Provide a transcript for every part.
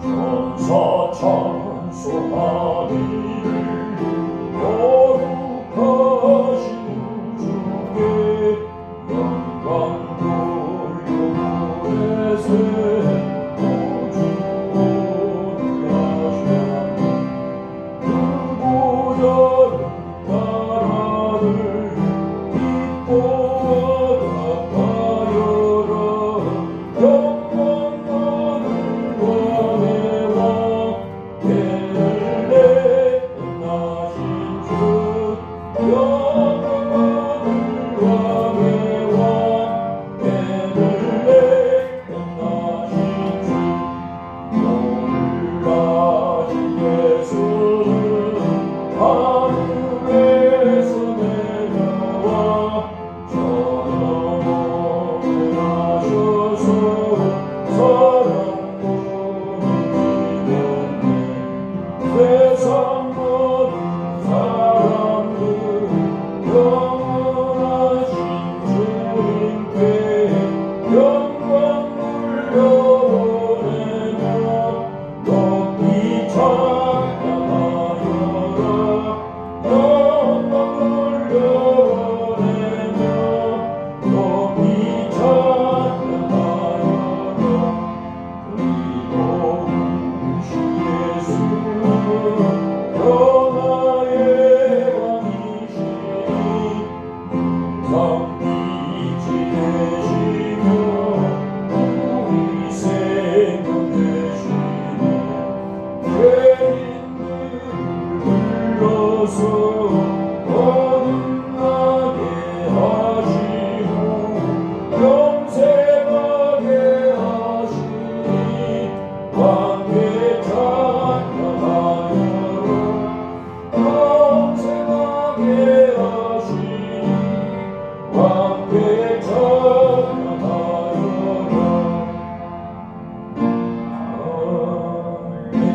천사 찬송하리를 거룩하신 주께 영광 돌려보내세 오직 온유하셨네 그보다는 나라를 기뻐하다 하여라 영광 너를 왕의 왕 대를 내어나신 주 영광 너를 왕의 왕 대를 내어나신 주 너를 가진 예수는 하늘에서 내려와 저녁에 하셔서 사랑 보이겠네 세상 모든 사람들 영원하신 주님께 영광 돌려보내며 높이 찬양하여라 영광 돌려보내며 높이 찬양하여라 의로우신 예수는 변화의 왕이시니 성빛이 되시며 우리 생명 되시네 죄인들을 불러서 거듭나게 하시고 영생하게 하시니 왕께 찬양하여라 영생하게 하시니 왕께 찬양하여라 아멘.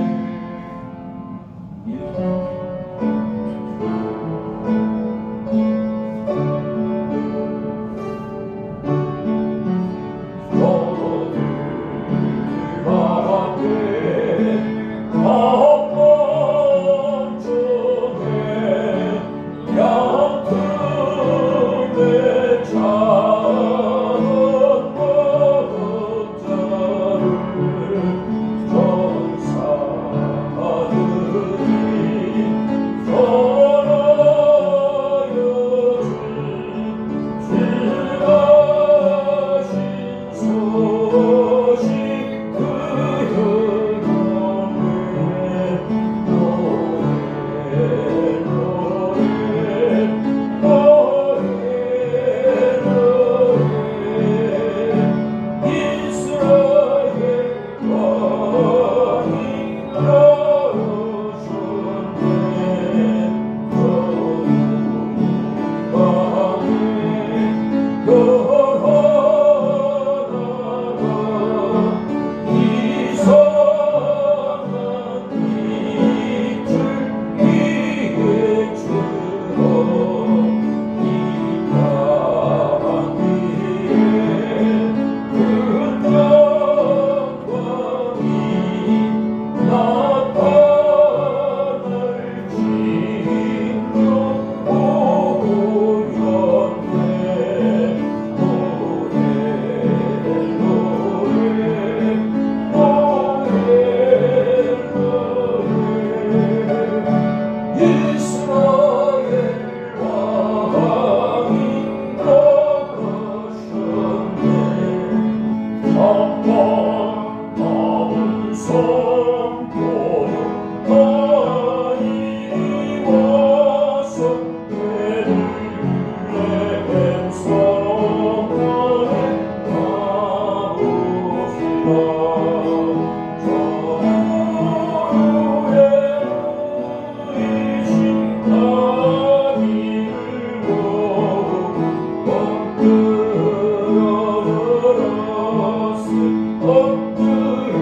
엎드려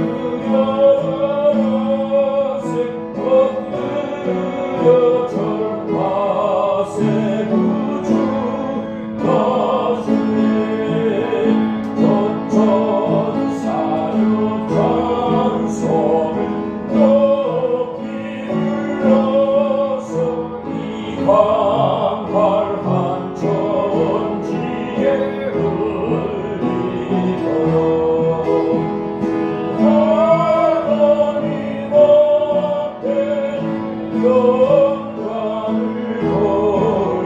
높이 불러서 이 광활한 천지에 울리도록 하나님 앞에 영광을 돌려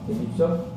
제14.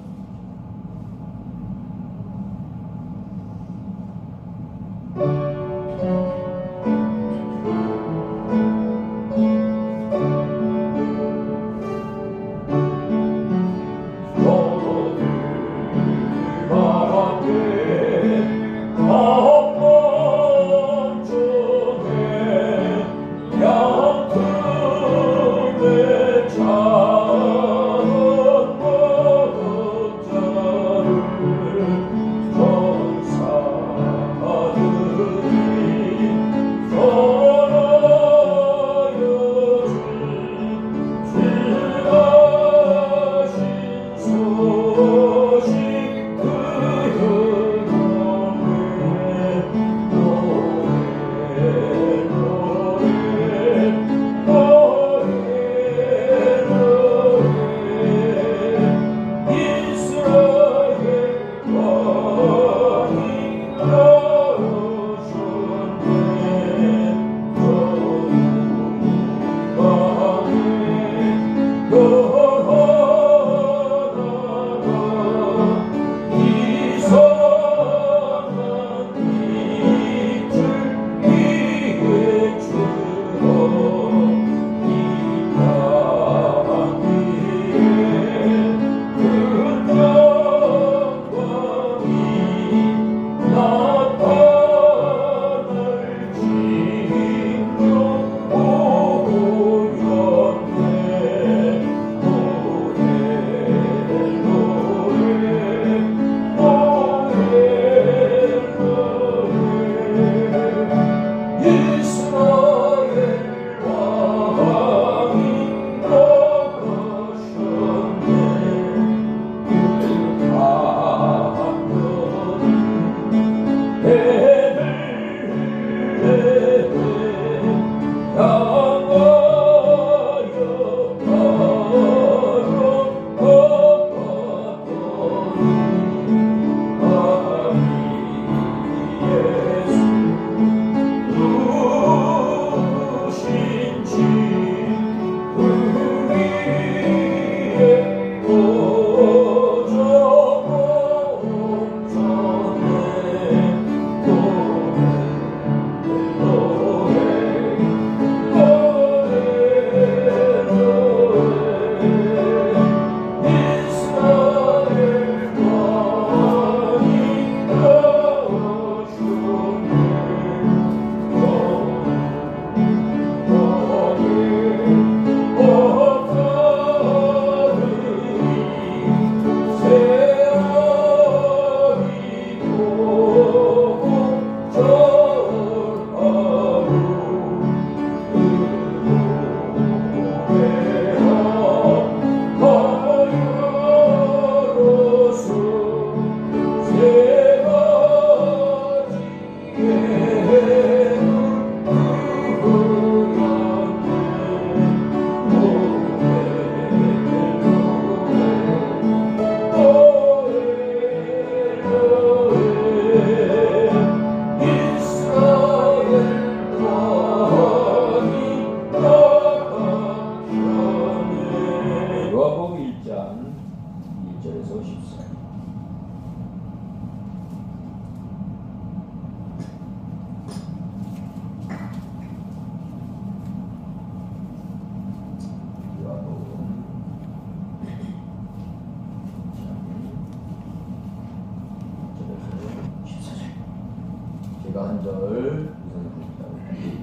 제가 한 절 이선입니다.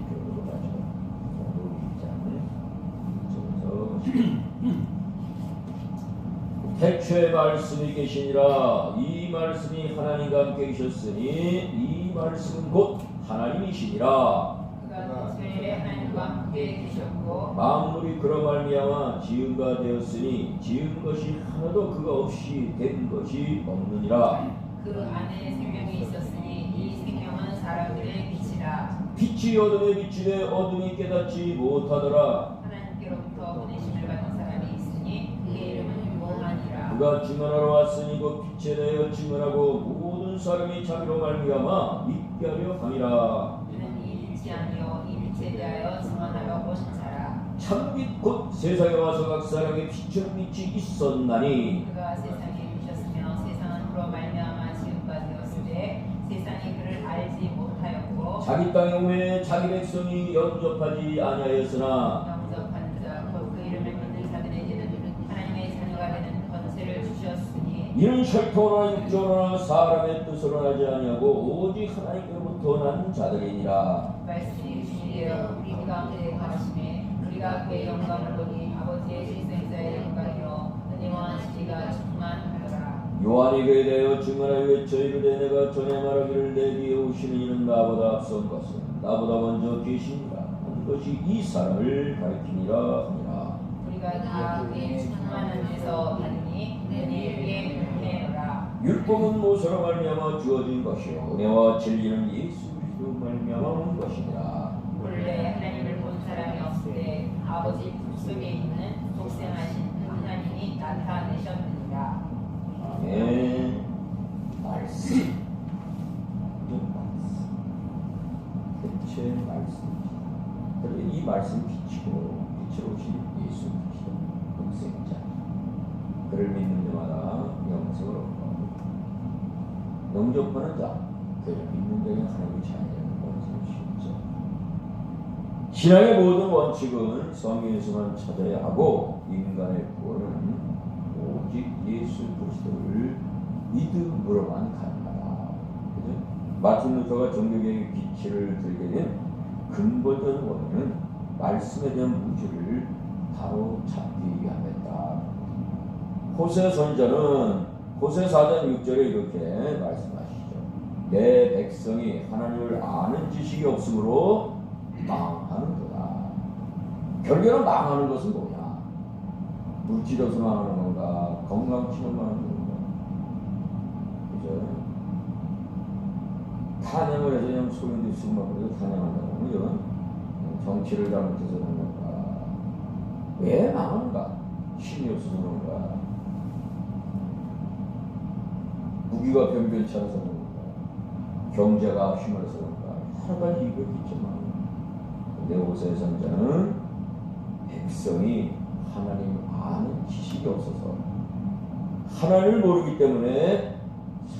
교도로 가죠. 태초에 말씀이 계시니라. 이 말씀이 하나님과 함께 계셨으니 이 말씀은 곧 하나님이시니라. 그가 태초에 하나님과 함께 계셨고 만물이 그로 말미암아 지은 바 되었으니 지은 것이 하나도 그가 없이 된 것이 없느니라. 그 안에 생명이 있었으니 이 생명은 사람들의 빛이라. 빛이 어둠에 비치되 어둠이 깨닫지 못하더라. 하나님께로부터 보내심을 받은 사람이 있으니 그의 이름은 유한이라. 그가 증언하러 왔으니 그 빛에 대하여 증언하고 모든 사람이 자기로 말미암아 믿게 하려 함이라. 그는 이 빛이 아니요 이 빛에 대하여 증언하러 오신 자라. 참빛 곧 세상에 와서 각 사람에게 비추는 빛이 있었나니 그가 세상에 오셨으며 세상은 그로 말미암아 지금까지 되었으되 세상이 그를 알지 못하였고 자기 땅에 오매 자기 백성이 영접하지 아니하였으나 영접한 자 곧 그 이름을 믿는 자들에게는 하나님의 자녀가 되는 권세를 주셨으니 이는 혈통으로나 육조로나 사람의 뜻으로 나지 아니하고 오직 하나님께로부터 난 자들이니라. 말씀이 주시되어 우리 가운데 거하심에 우리가 그의 영광을 보니 아버지의 실생자의 영광이요 은혜와 진리가 충만하더라. 요한이 그에 대하여 증언하여 저희를 내가 전에 말하기를 내 뒤에 오시는 이는 나보다 앞선 것은 나보다 먼저 계시니라 한 것이 이 사람을 가리키니라 하니라. 우리가 다 그의 충만한 데서 받으니 은혜 위에 은혜라. 율법은 모세로 말미암아 주어진 것이요 은혜와 진리는 예수 그리스도 말미암아 온 것이니라. 본래 하나님을 본 사람이 없을 때 아버지 품속에 있는 독생하신 그 하나님이 나타내셨느니라. 아멘. 말씀. 대체 말씀이죠. 그런데 이 말씀 빛이고 빛으로 오신 예수 그리스도 독생자. 그를 믿는 자마다 영생을 얻고 영접하는 자, 그를 믿는 자는 하나님의 자녀라는 것을 쉽죠. 신앙의 모든 원칙은 성경에서만 찾아야 하고 인간의 구원은 오직 예수 그리스도를 믿음으로만 가능하다. 그죠? 마틴 루터가 종교개혁의 빛을 들게 된 근본적인 원인은 말씀에 대한 무지를 바로 잡기 위함이었다. 호세 선자는 호세 4장 6절에 이렇게 말씀하시죠. 내 백성이 하나님을 아는 지식이 없으므로 망하는도다. 결국에는 망하는 것은 뭐냐? 물질에서 망하는 건가? 건강치는 망하는 건가? 그죠? 탄양을 해서 그냥 소리도 있으면 막 그래도 탄양한다고 그러면 정치를 잘못해서 그런 건가? 왜 망하는가? 힘이 없어서 그런가? 무기가 변변치 않아서 그런가? 경제가 힘들어서 그런가? 여러 가지 이유가 있지만 근데 호세 선자는 백성이 하나님 아는 지식이 없어서 하나님을 모르기 때문에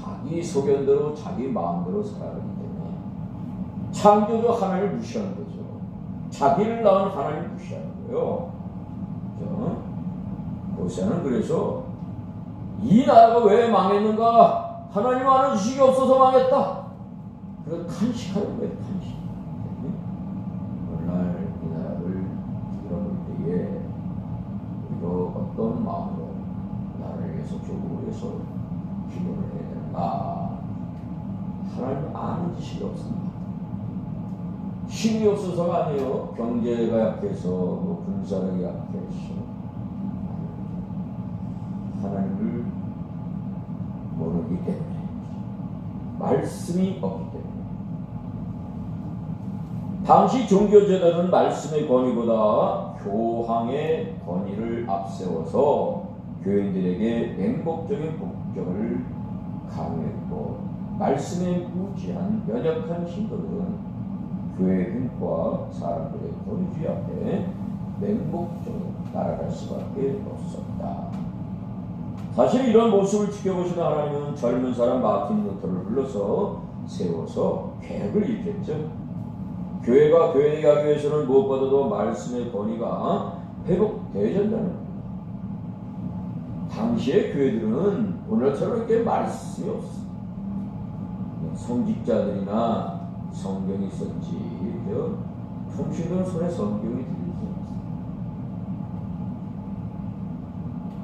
자기 소견대로 자기 마음대로 살아가기 때문에 창조주 하나님을 무시하는 거죠. 자기를 낳은 하나님을 무시하는 거예요. 그렇죠? 호세는 그래서 이 나라가 왜 망했는가? 하나님 아는 지식이 없어서 망했다. 그래서 탄식하는 거예요. 탄식. 오늘날 이 나라를 뒤돌아볼 때에 우리가 어떤 마음으로 나라를 위해서 조국을 위해서 기도를 해야 되는가? 하나님 아는 지식이 없습니다. 힘이 없어서가 아니에요. 경제가 약해서 뭐 군사력이 약해서 하나님을 모르기 때문에 말씀이 없기 때문에 당시 종교제도는 말씀의 권위보다 교황의 권위를 앞세워서 교인들에게 맹목적인 복종을 강요했고 말씀에 무지한 연약한 신도들은 교회의 횡포와 사람들의 권위주의 앞에 맹목적으로 날아갈 수밖에 없었다. 사실 이런 모습을 지켜보시는 하나님은 젊은 사람 마틴 루터를 불러서 세워서 계획을 일으켰죠. 교회가 교회되게 하기 위해서는 무엇보다도 말씀의 권위가 회복되어야 된다는 겁니다. 당시의 교회들은 오늘처럼 이렇게 말씀이 없어요. 성직자들이나 성경이 있었지, 통신도는 손에 성경이 들리지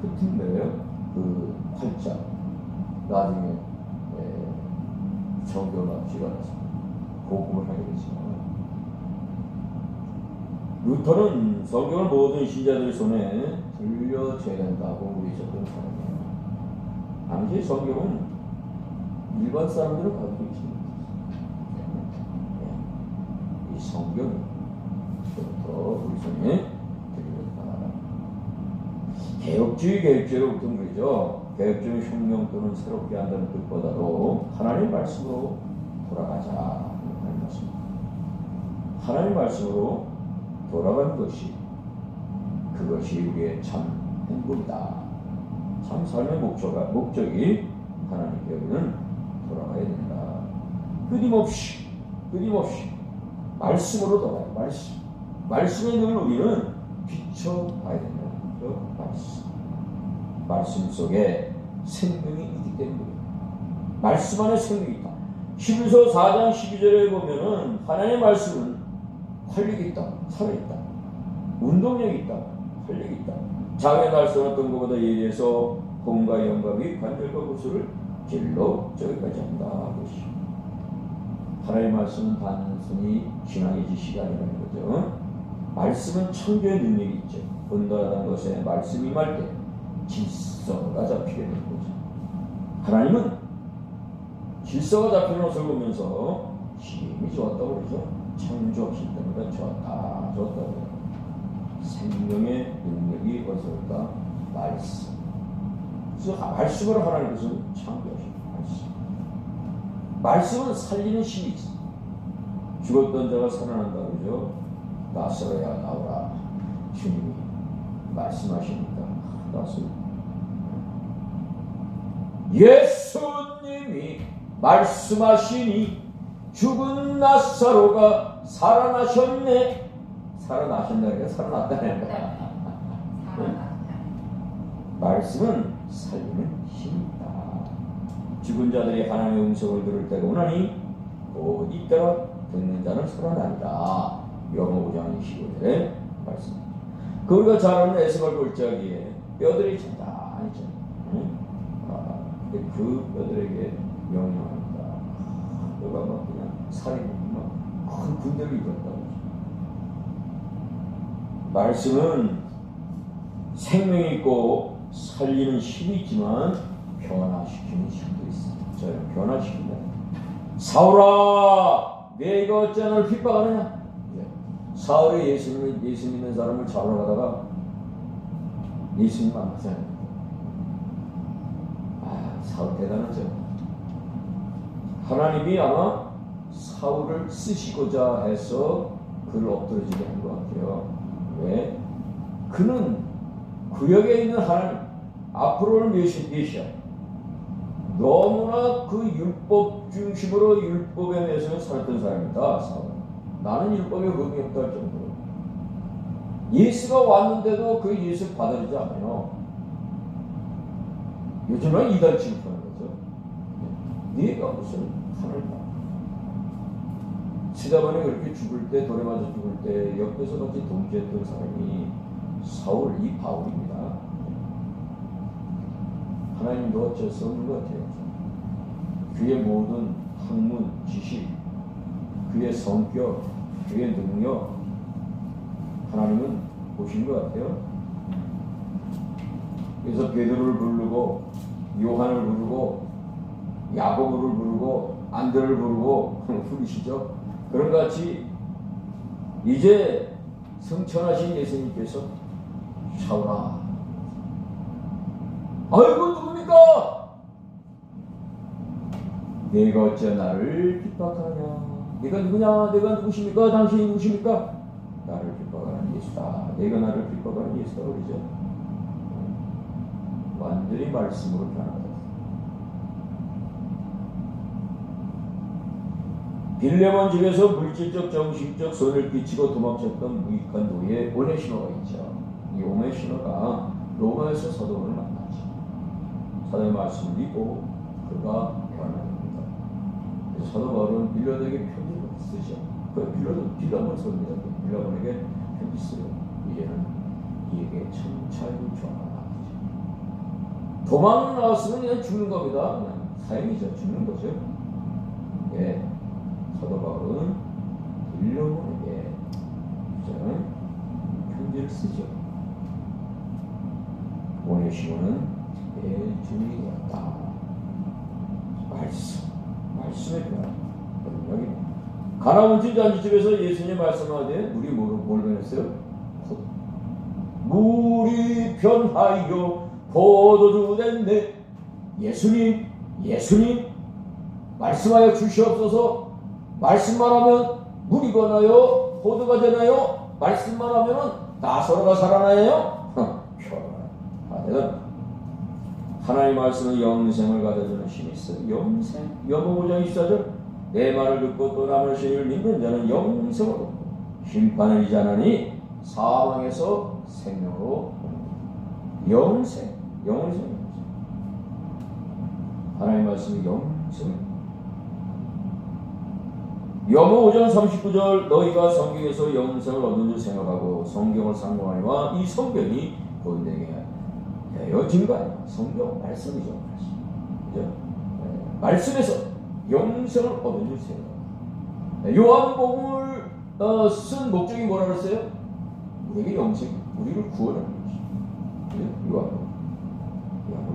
않았어요. 끝인데요. 그 활짝 나중에 성경을 집어넣어서 복음을 하게 되지만 루터는 성경을 모든 신자들 손에 들려줘야 된다고 외쳤던 사람이에요. 당시 성경은 일반 사람들은 가지고 있지 못했어요. 이 성경이 루터 우리 손에 들려졌다. 개혁주의 계획제로 보통 그러죠. 개혁주의 혁명 또는 새롭게 한다는 뜻보다도 하나님 말씀으로 돌아가자 하는 말씀. 하나님 말씀으로 돌아가는 것이 그것이 우리의 참 행복이다. 참 삶의 목적이 하나님께 우리는 돌아가야 된다. 끊임없이 말씀으로 돌아가요. 말씀에 늘 우리는 비춰봐야 된다. 말씀 속에 생명이 있기 때문에 말씀 안에 생명이 있다. 히브리서 4장 12절에 보면은 하나님의 말씀은 활력이 있다. 살아있다. 운동력이 있다. 활력이 있다. 자기의 말씀 어떤 것보다 예리해서 혼과 영감이 관절과 구슬을 길로 저기까지 한다. 것이 하나님의 말씀은 단순히 신앙의 지식이 아니라는 거죠. 말씀은 창조의 능력이 있죠. 온전한 것에 말씀이 임할 때 질서가 잡히게 되는 거죠. 하나님은 질서가 잡히는 것을 보면서 힘이 좋았다고 그러죠. 창조하실 때마다 좋았다고 해요. 생명의 능력이 어디서 올까? 말씀. 그래서 말씀으로 하나님께서 창조하신 말씀은 살리는 힘이 있어. 죽었던 자가 살아난다 그러죠. 나사로야 나오라. 주님이 말씀하시니까 나서로. 예수님이 말씀하시니 죽은 나사로가 살아나셨네. 살아나셨나요? 살아났다는 거야. 말씀은 살리는 힘이다. 죽은 자들이 하나님의 음성을 들을 때가 오나니 곧 이때가 듣는 자는 살아나리라. 요한복음 5장 25절에 말씀. 우리가 잘 아는 에스겔 골짜기에 뼈들이 잔잔하죠. 근데 그 뼈들에게 명령합니다. 너가 막 그냥 살이 큰 군대를 이뤘다고. 말씀은 생명이 있고 살리는 힘이 있지만 변화시키는 힘도 있어요. 저를 변화시킨다. 사울아, 내가 어찌 나를 핍박하느냐? 사울이 예수 믿는 사람을 잡으러 가다가 예수님 만나잖아요. 사울 대단하죠. 하나님이 아마 사울을 쓰시고자 해서 그를 엎드러지게 한 것 같아요. 왜? 그는 구역에 있는 하나님, 앞으로를 메시아. 너무나 그 율법 중심으로 율법에 대해서 살았던 사람이다. 사울. 나는 율법에 의미 없다 할 정도로. 예수가 왔는데도 그 예수 받아들이지 않아요. 요즘은 이단 취급하는 거죠. 네가 무슨 하늘이다. 스데반이 그렇게 죽을 때, 돌에 맞아 죽을 때 옆에서 같이 동지했던 사람이 사울, 이 바울입니다. 하나님도 어쩔 수 없는 것 같아요. 그의 모든 학문, 지식, 그의 성격, 그의 능력, 하나님은 보신 것 같아요. 그래서 베드로를 부르고, 요한을 부르고, 야고보를 부르고, 안드레를 부르고 부르시죠. 그런 것 같이 이제 성천하신 예수님께서 사울아, 아이고 누굽니까? 내가 어찌 나를 핍박하냐? 내가 누구냐? 내가 누구십니까? 당신이 누구십니까? 나를 핍박하는 예수다. 내가 나를 핍박하는 예수다 그러죠. 완전히 말씀으로 변화다. 빌레몬 집에서 물질적 정신적 손을 끼치고 도망쳤던 무익한 노예 오네시모가 있죠. 이 오네시모가 로마에서 사도 바울을 만나죠. 사도의 말씀을 믿고 그가 변화됩니다. 그래서 사도 바울은 빌레몬에게 편지를 쓰죠. 그 빌레몬 씁니다. 빌레몬에게 편지 써요. 이제는 이에게 천차의 조화가 나오죠. 도망을 나왔으면 그냥 죽는 겁니다. 그냥 사형이죠. 죽는 거죠. 예. 사도 바울은 빌레몬에게 편지를 쓰죠. 오네시모는 내 주인이 되었다. 말씀의 변화. 가나운지 잔치집에서 예수님 말씀하되 물이 뭘 변했어요? 물이 변하여 포도주 됐네. 예수님 말씀하여 주시옵소서. 말씀만 하면 물이 변하여 포도가 되나요? 말씀만 하면 나사로가 살아나요? 내가 하나님의 말씀은 영생을 가져주는 신이 있어요. 영생. 요한복음 5장 24절 내 말을 듣고 또 남을 신을 믿는 자는 영생을 얻고 심판을 이지 않으니 사망에서 생명으로 영생. 영생. 하나님의 말씀이 영생. 요한복음 5장 39절 너희가 성경에서 영생을 얻는 줄 생각하고 성경을 상고하니와 이 성경이 곧 내게 되어진 거 아니야. 성경 말씀이죠. 그죠? 말씀에서 영생을 얻는 줄 생각합니다. 요한복음을 쓴 목적이 뭐라 그랬어요? 우리에게 영생, 우리를 구원하는 것이죠. 요한복음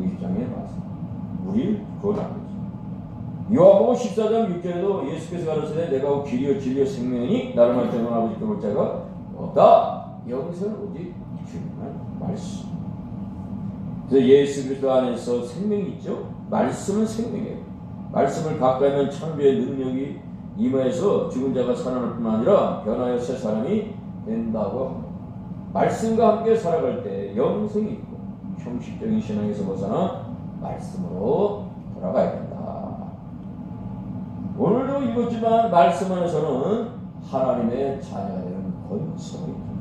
20장에 나왔습니다. 우리를 구원하는 거죠. 요한복음 14장 6절에도 예수께서 가르치되 내가 길이요 진리요 생명이니 나를 말할 때는 아버지께 볼 자가 없다. 영생은 오직 주님만 말씀. 그래서 예수 그리스도 안에서 생명이 있죠. 말씀은 생명이에요. 말씀을 가까이 하면 창조의 능력이 임하여서 죽은 자가 살아날 뿐만 아니라 변하여 새 사람이 된다고 합니다. 말씀과 함께 살아갈 때 영생이 있고 형식적인 신앙에서 벗어나 말씀으로 돌아가야 된다. 오늘도 읽었지만 말씀 안에서는 하나님의 자녀가 되는 권성이 있습니다.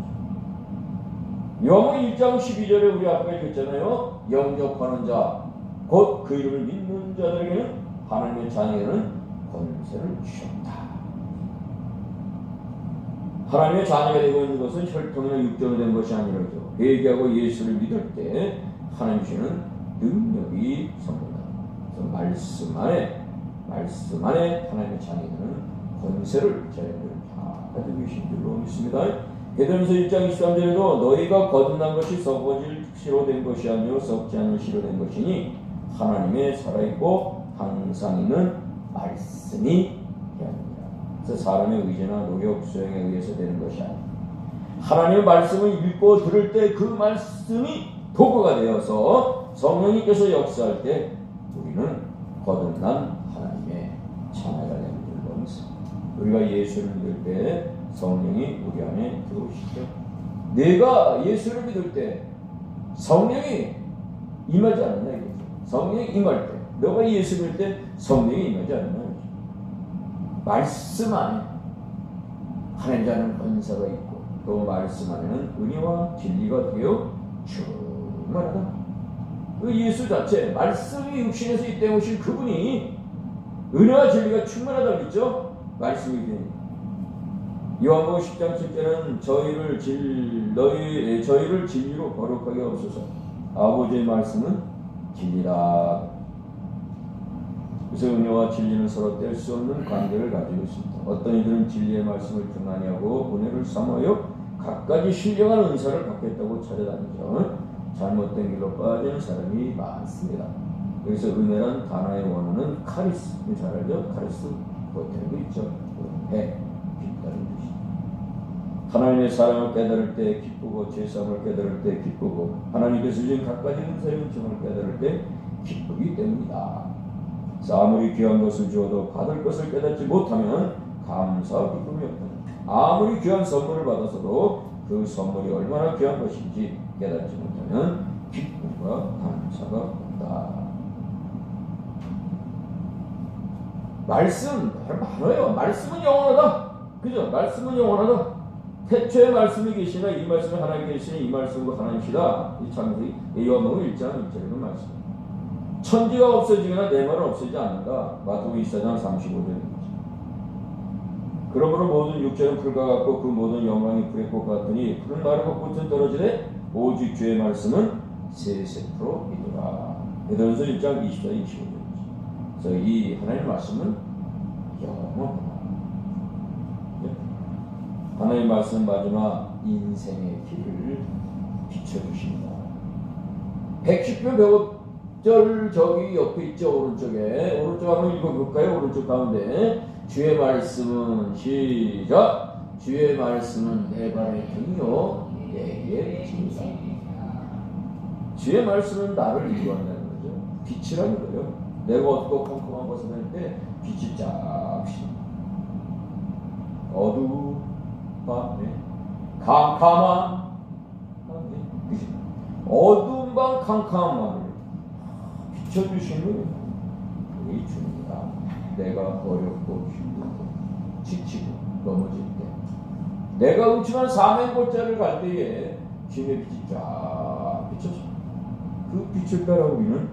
요한복음 1장 12절에 우리 아까 읽었잖아요. 영접하는 자, 곧 그 이름을 믿는 자들에게는 하나님의 자녀에게는 권세를 주셨다. 하나님의 자녀가 되고 있는 것은 혈통이나 육정이 된 것이 아니라죠. 회개하고 예수를 믿을 때 하나님 주시는 능력이 선포된다. 말씀 안에 하나님의 자녀들은 권세를 저희들 다 가지고 계신 줄로 믿습니다. 베드로전서 1장 23절에도 너희가 거듭난 것이 썩어질 시로 된 것이 아니요 썩지 않을 시로 된 것이니 하나님의 살아있고 항상 있는 말씀이 되었느니라. 그래서 사람의 의지나 노력 수행에 의해서 되는 것이 아닙니다. 하나님의 말씀을 읽고 들을 때 그 말씀이 도구가 되어서 성령님께서 역사할 때 우리는 거듭난 하나님의 자녀가 되는 줄로 믿습니다. 우리가 예수를 믿을 때 성령이 우리 안에 들어오시죠. 내가 예수를 믿을 때 성령이 임하지 않았나 이거죠. 성령이 임할 때, 너가 예수 믿을 때 성령이 임하지 않았나 이거죠. 말씀 안에 하나님 자는 권세가 있고 또 말씀 안에는 은혜와 진리가 되어 충만하다. 그 예수 자체, 말씀이 육신에서 이 땅에 오신 그분이 은혜와 진리가 충만하다고 했죠. 말씀이 되니. 요한복음 10장 7절은 저희를 진리로 거룩하게 하옵소서. 아버지의 말씀은 진리다. 그래서 은혜와 진리는 서로 뗄 수 없는 관계를 가지고 있습니다. 어떤 이들은 진리의 말씀을 등한히 하고 은혜를 삼아요 갖가지 신령한 은사를 갖겠다고 찾아다니죠. 잘못된 길로 빠지는 사람이 많습니다. 여기서 은혜란 단어의 원어는 카리스, 잘 알죠? 카리스, 보태고 있죠. 배, 빛다는 뜻이죠. 하나님의 사랑을 깨달을 때 기쁘고 죄사함을 깨달을 때 기쁘고 하나님께서 주신 각가지 은사의 은총을 깨달을 때 기쁘기 때문이다. 그래서 아무리 귀한 것을 주어도 받을 것을 깨닫지 못하면 감사와 기쁨이 없다. 아무리 귀한 선물을 받아서도 그 선물이 얼마나 귀한 것인지 깨닫지 못하면 기쁨과 감사가 없다. 말씀 많아요. 말씀은 영원하다. 그죠? 말씀은 영원하다. 태초에 말씀이 계시나 이 말씀이 하나님 계시니 이 말씀도 하나님이시다. 이 창세기 요한복음 1장 1절의 말씀. 천지가 없어지거나 내 말은 없어지지 않는다. 마태복음 24장 35절입니다. 그러므로 모든 육체는 풀과 같고 그 모든 영광이 불의 꽃 같으니 푸른 마르고 꽃은 떨어지되 오직 주의 말씀은 세세토록 이르라. 베드로전서 1장 24, 25절입니다. 그래서 이 하나님의 말씀은 영원하다. 하나님의 말씀 마지막 인생의 길을 비춰주십니다. 110편 100절 저기 옆에 있죠. 오른쪽에. 오른쪽 한번 읽어볼까요? 오른쪽 가운데. 주의 말씀은 시작. 주의 말씀은 내 발의 등이요 내게 빛이다. 주의 말씀은 나를 인도한다는 거죠. 빛이라는 거예요. 내가 어둡고 컴컴한 곳에 다닐 때 빛이 쫙 어두운 밤에 캄캄한 그치? 어두운 밤 캄캄한 밤을 비춰주시는 우리 주님이다. 내가 어렵고 힘들고 지치고 넘어질 때, 내가 음침한 사명의 골짜기를 갈 때에 주님의 빛이 쫙 비춰져. 그 빛을 따라 우리는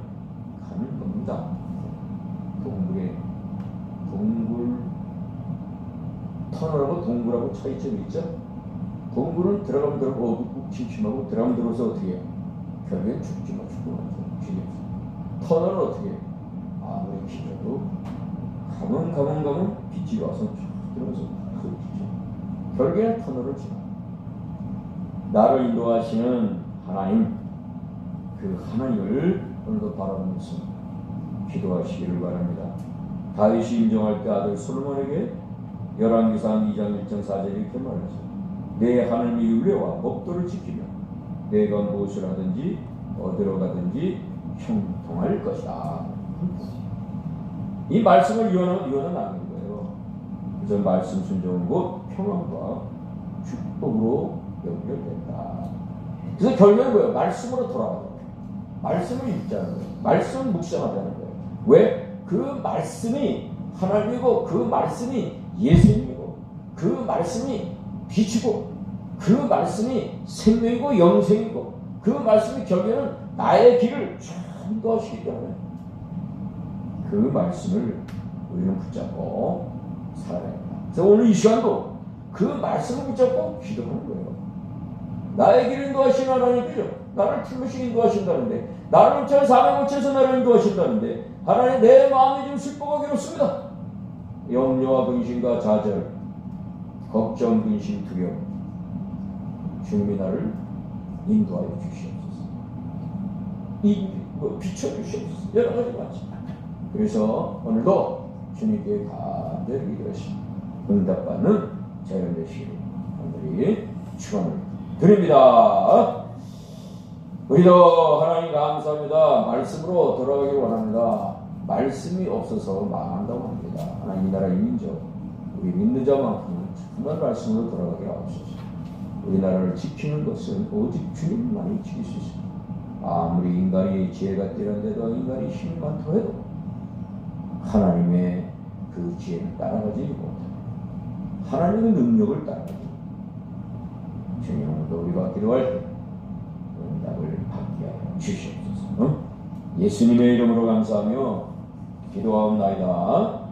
가는 겁니다. 동굴 터널하고 동굴하고 차이점이 있죠. 동굴은 들어가면 들어가고 어둡고 침침하고, 들어가면 들어서 어떻게 해요? 결국엔 죽지만 죽고 말죠. 터널은 어떻게 해요? 아무리 길어도 가면 빛이 와서 쭉 들어가서 그 빛이 결국에는 터널을 지나. 나를 인도하시는 하나님, 그 하나님을 오늘도 바라보면서 기도하시기를 바랍니다. 다윗이 인정할 때 아들 솔로몬에게 열왕기상 2장 1장 4절에 이렇게 말했어요. 내 하나님의 율례와 법도를 지키며 내가 무엇을 하든지 어디로 가든지 형통할 것이다. 이 말씀을 유언한 나눈 거예요. 그래서 말씀 순종은 곧 평안과 축복으로 연결된다. 그래서 결론은 뭐예요? 말씀으로 돌아가요. 말씀을 읽자는 거예요. 말씀을 묵상하자는 거예요. 왜? 그 말씀이 하나님이고, 그 말씀이 예수님이고, 그 말씀이 빛이고, 그 말씀이 생명이고 영생이고, 그 말씀이 결국에는 나의 길을 인도하시기 때문에 그 말씀을 우리는 붙잡고 살아야 합니다. 그래서 오늘 이 시간도 그 말씀을 붙잡고 기도하는 거예요. 나의 길을 인도하시는 하나님께서 나를 풀무시 인도하신다는데, 나를 묻혀 사명을 묻혀서 나를 인도하신다는데, 하나님 내 마음이 좀 슬프고 괴롭습니다. 염려와 근심과 좌절, 걱정, 근심, 두려움, 주님이 나를 인도하여 주시옵소서. 비춰주시옵소서. 여러 가지 많지. 그래서 오늘도 주님께 간절히 기도하시고 응답받는 자연 되시기를 간절히 축원을 드립니다. 우리도 하나님 감사합니다. 말씀으로 돌아가길 원합니다. 말씀이 없어서 망한다고 합니다. 하나님 나라 인민족, 우리 믿는 자만큼은 정말 말씀으로 돌아가길 하옵소서. 우리나라를 지키는 것은 오직 주님만이 지킬 수 있습니다. 아무리 인간이 지혜가 뛰어난데도, 인간이 힘이 많다고 해도 하나님의 그 지혜를 따라가지 못합니다. 하나님의 능력을 따라가지 못합니다. 주님 오늘도 우리가 기도할 때 응답을 받게 하여 주시옵소서. 예수님의 이름으로 감사하며 기도하옵나이다.